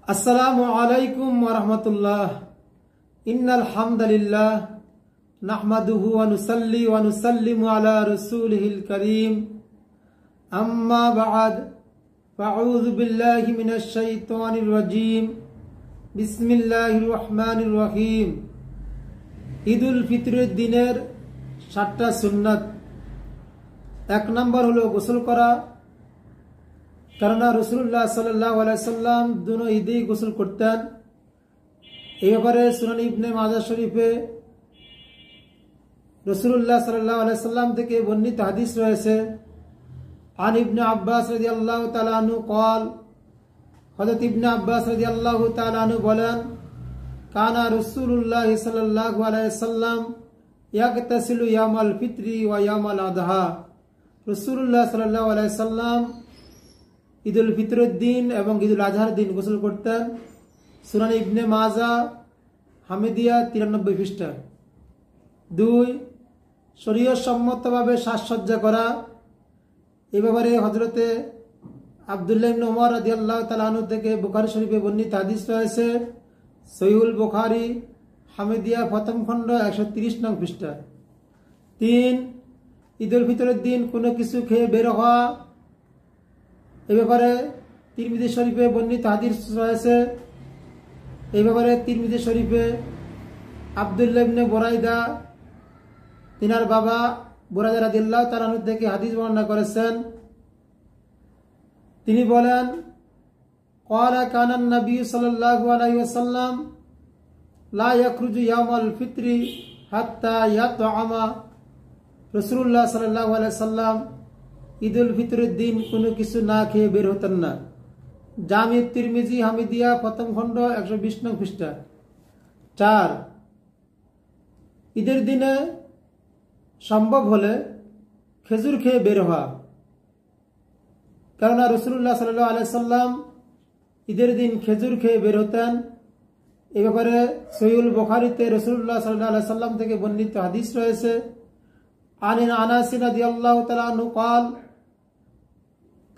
আসসালামু আলাইকুম ওয়া রাহমাতুল্লাহ। ইন্নাল হামদালিল্লাহ নাহমাদুহু ওয়া নুসাল্লি ওয়া নুসাল্লিমু আলা রাসূলিহিল কারীম। আম্মা বা'দ, ফাআউযু বিল্লাহি মিনাশ শাইতানির রাজীম। বিসমিল্লাহির রহমানির রহিম। ঈদুল ফিতরের দিনের 7টা সুন্নাত। 1 নম্বর হলো গোসল করা, কেননা রাসূলুল্লাহ সাল্লাল্লাহু আলাইহি সাল্লাম দুনো ঈদেই গোসল করতেন। এই ব্যাপারে সুনান ইবনে মাজাহ শরীফে রাসূলুল্লাহ সাল্লাল্লাহু আলাইহি সাল্লাম থেকে বর্ণিত হাদিস রয়েছে। আন ইবনে আব্বাস রাদিয়াল্লাহু তাআলা আনহু قال, হযরত ইবনে আব্বাস রাদিয়াল্লাহু তাআলা আনহু বলেন, কানা রাসূলুল্লাহ সাল্লাল্লাহু আলাইহি সাল্লাম ইয়াগতাসিলু ইয়াউমাল ফিতরি ওয়া ইয়াউমাল আযহা। রাসূলুল্লাহ সাল্লাল্লাহু আলাইহি সাল্লাম ঈদুল ফিতরের দিন এবং ঈদুল আজহার দিন গোসল করতেন। সুনান ইবনে মাজাহ হামিদিয়া 93 পৃষ্ঠা। 2, শরীয়ত সম্মতভাবে সাজসজ্জা করা। এই ব্যাপারে হযরতে আব্দুল্লাহ ইবনে উমর রাদিয়াল্লাহু তাআলা আনহু থেকে বুখারী শরীফে বর্ণিত হাদিস রয়েছে। সহিহুল বুখারী হামিদিয়া প্রথম খণ্ড 130 নং পৃষ্ঠা। 3, ঈদুল ফিতরের দিন কোনো কিছু খেয়ে বের হওয়া। এই ব্যাপারে তিরমিজি শরীফে বর্ণিত হাদিস রয়েছে। এই ব্যাপারে তিরমিজি শরীফে আব্দুল্লাহ ইবনে বুরাইদা, তিনার বাবা বুরাইদা রাদিয়াল্লাহু তাআলা আনহু থেকে হাদিস বর্ণনা করেছেন। তিনি বলেন, ক্বালা কানান নবী সাল্লাল্লাহু আলাইহি ওয়াসাল্লাম লা ইয়াখরুজু ইয়াউমাল ফিতরি হাত্তা ইয়াতআমা। রাসূলুল্লাহ সাল্লাল্লাহু আলাইহি সাল্লাম ঈদুল ফিতরের দিন কোনো কিছু না খেয়ে বের হতেন না। জামি তিরমিজি হামিদিয়া প্রথম খণ্ড 120 নং পৃষ্ঠা। 4, ঈদের দিনে সম্ভব হলে খেজুর খেয়ে বের হওয়া, কেননা রাসূলুল্লাহ সাল্লাল্লাহু আলাইহি সাল্লাম ঈদের দিন খেজুর খেয়ে বের হতেন। এই ব্যাপারে সহিহুল বুখারীতে রাসূলুল্লাহ সাল্লাল্লাহু আলাইহি সাল্লাম থেকে বর্ণিত হাদিস রয়েছে। আন আনাস রাদিয়াল্লাহু তাআলা আনহু قال,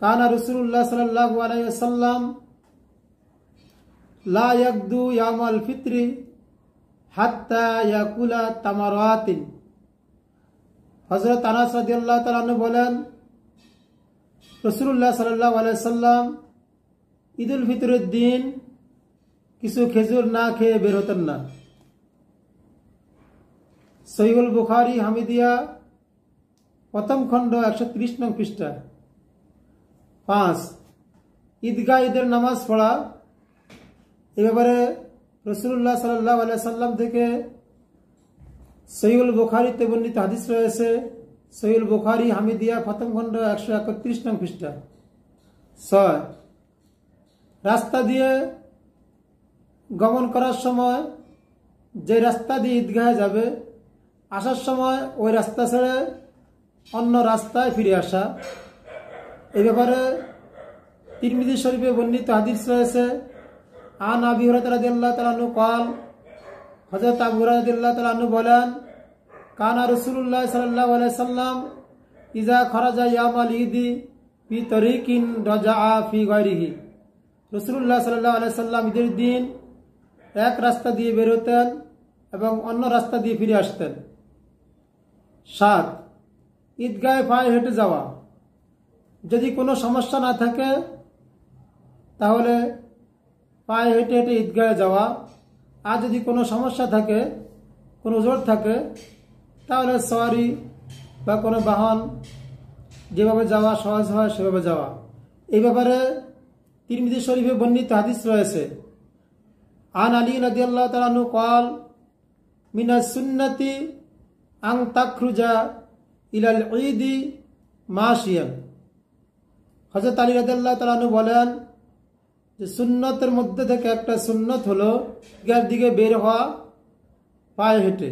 কানা রাসূলুল্লাহ সাল্লাল্লাহু আলাইহি ওয়াসাল্লাম লা ইয়াগদু ইয়াউমাল ফিতরি হাত্তা ইয়াকুলা তামারাতিন। হযরত আনাস রাদিয়াল্লাহু তাআলা আনহু বলেন, রাসূলুল্লাহ সাল্লাল্লাহু আলাইহি সাল্লাম ঈদুল ফিতরের দিন কিছু খেজুর না খেয়ে বের হতেন না। সহিহুল বুখারী হামিদিয়া প্রথম খণ্ড 130 নং পৃষ্ঠা। 5, ঈদগাহ ঈদের নামাজ পড়া। এ ব্যাপারে রাসূলুল্লাহ সাল্লাল্লাহু আলাইহি সাল্লাম থেকে সহিহুল বুখারীতে বর্ণিত হাদিস রয়েছে। সহিহুল বুখারী হামিদিয়া প্রথম খণ্ড 131 নং পৃষ্ঠা। 6, রাস্তা দিয়ে গমন করার সময় যে রাস্তা দিয়ে ঈদগাহে যাবে, আসার সময় ওই রাস্তা ছেড়ে অন্য রাস্তায় ফিরে আসা। এই ব্যাপারে তিরমিজি শরীফে বর্ণিত হাদিস রয়েছে। আন আবি হুরায়রা রাদিয়াল্লাহু তাআলা আনহু قال, হযরত আবু হুরায়রা রাদিয়াল্লাহু তাআলা আনহু বলেন, কানা রাসূলুল্লাহ সাল্লাল্লাহু আলাইহি সাল্লাম ইযা খারাজা ইয়াউমাল ঈদি ফি তরিকিন রাজাআ ফি গায়রিহি। রাসূলুল্লাহ সাল্লাল্লাহু আলাইহি সাল্লাম ঈদের দিন এক রাস্তা দিয়ে বের হতেন এবং অন্য রাস্তা দিয়ে ফিরে আসতেন। 7, ঈদগাহে পায়ে হেঁটে যাওয়া। যদি কোনো সমস্যা না থাকে তাহলে পায়ে হেঁটে হেঁটে ঈদগাহে যাওয়া। আর যদি কোনো সমস্যা থাকে, কোনো জোর থাকে, তাহলে সওয়ারি বা কোনো বাহন যেভাবে যাওয়া সহজ হয় সেভাবে যাওয়া। এই ব্যাপারে তিরমিজি শরীফে বর্ণিত হাদিস রয়েছে। আন আলী রাদিয়াল্লাহু তাআলা আনহু قال, মিনাস সুন্নতি আন তাখরুজা ইলাল ঈদি মাশিয়ান। হযরত আলী রাদিয়াল্লাহু তাআলা আনহু বলেন যে সুন্নতের মধ্যে থেকে একটা সুন্নত হলো ঈদগাহের দিকে বের হওয়া পায়ে হেঁটে।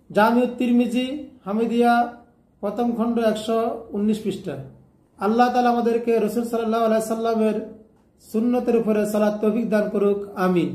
জামি তিরমিজি হামিদিয়া প্রথম খণ্ড 119 পৃষ্ঠা। আল্লাহ তাআলা আমাদেরকে রাসূল সাল্লাল্লাহু আলাইহি সাল্লামের সুন্নতের উপরে সালাত তৌফিক দান করুক। আমিন।